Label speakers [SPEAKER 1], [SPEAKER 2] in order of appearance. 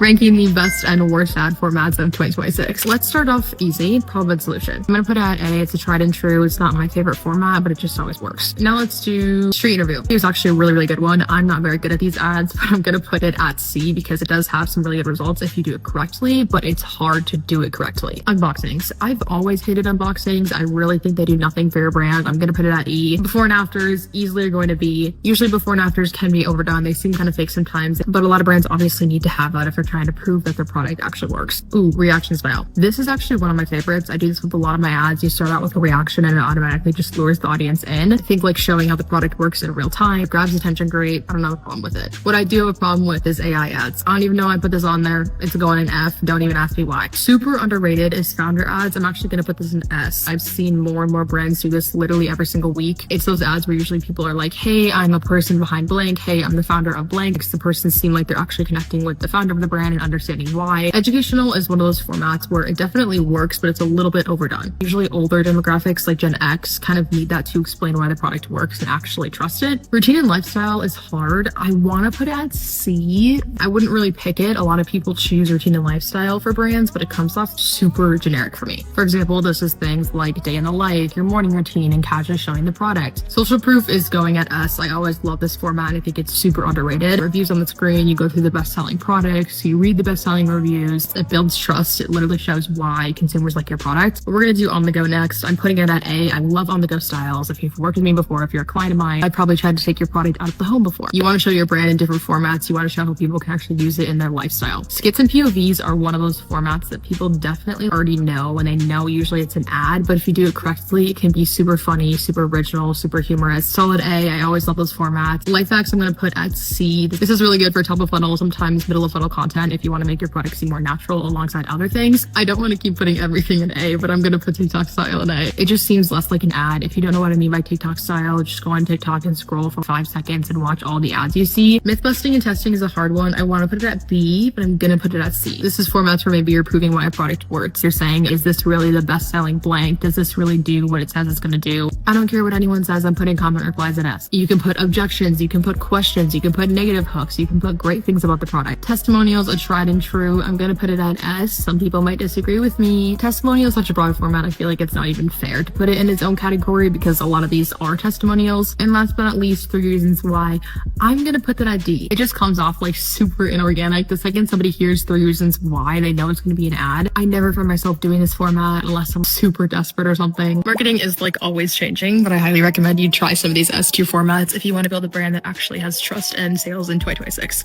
[SPEAKER 1] ranking the best and worst ad formats of 2026. Let's start off easy. Problem solution. I'm gonna put it at A. It's a tried and true. It's not my favorite format, but it just always works. Now let's do street interview. Here's actually a really good one. I'm not very good at these ads, but I'm gonna put it at C because it does have some really good results if you do it correctly, but it's hard to do it correctly. Unboxings. I've always hated unboxings. I really think they do nothing for your brand. I'm gonna put it at E. Before and afters easily are going to be, usually before and afters can be overdone. They seem kind of fake sometimes, but a lot of brands obviously need to have that if they're trying to prove that their product actually works. Ooh, reaction style. This is actually one of my favorites. I do this with a lot of my ads. You start out with a reaction and it automatically just lures the audience in. I think like showing how the product works in real time, grabs attention great. I don't have a problem with it. What I do have a problem with is AI ads. I don't even know I put this on there. It's going in F. Don't even ask me why. Super underrated is founder ads. I'm actually going to put this in S. I've seen more and more brands do this literally every single week. It's those ads where usually people are like, hey, I'm a person behind blank. Hey, I'm the founder of blank. Because the person seems like they're actually connecting with the founder of the brand and understanding why. Educational is one of those formats where it definitely works, but it's a little bit overdone. Usually older demographics like Gen X kind of need that to explain why the product works and actually trust it. Routine and lifestyle is hard. I want to put it at C. I wouldn't really pick it. A lot of people choose routine and lifestyle for brands, but it comes off super generic for me. For example, this is things like day in the life, your morning routine, and casually showing the product. Social proof is going at S. I always love this format. I think it's super underrated. Reviews on the screen, you go through the best-selling products, you read the best-selling reviews. It builds trust. It literally shows why consumers like your product. But we're gonna do on the go next. I'm putting it at A. I love on the go styles. If you've worked with me before, if you're a client of mine, I've probably tried to take your product out of the home before. You want to show your brand in different formats. You want to show how people can actually use it in their lifestyle. Skits and POVs are one of those formats that people definitely already know, and they know usually it's an ad, but if you do it correctly, it can be super funny, super original, super humorous. Solid A. I always love those formats. Life hacks I'm going to put at C. This is really good for top of funnel, sometimes middle of funnel content if you want to make your product seem more natural alongside other things. I don't want to keep putting everything in A, but I'm going to put TikTok style in A. It just seems less like an ad. If you don't know what I mean by TikTok style, just go on TikTok and scroll for 5 seconds and watch all the ads you see. Myth busting and testing is a hard one. I want to put it at B, but I'm going to put it at C. This is formats where maybe you're proving why a product works. You're saying, is this really the best selling blank? Does this really do what it says it's going to do? I don't care what anyone says. I'm putting comment replies at S. You can put objections. You can put questions. You can put negative hooks. You can put great things about the product. Testimonials are tried and true. I'm going to put it at S. Some people might disagree with me. Testimonial is such a broad format. I feel like it's not even fair to put it in its own category because a lot of these are testimonials. And last but not least, 3 reasons why. I'm going to put that at D. It just comes off like super inorganic. The second somebody hears 3 reasons why, they know it's going to be an ad. I never find myself doing this format unless I'm super desperate or something. Marketing is like always changing, but I highly recommend you try some of these S2 formats if you want to build a brand that actually has trust and sales in 2026.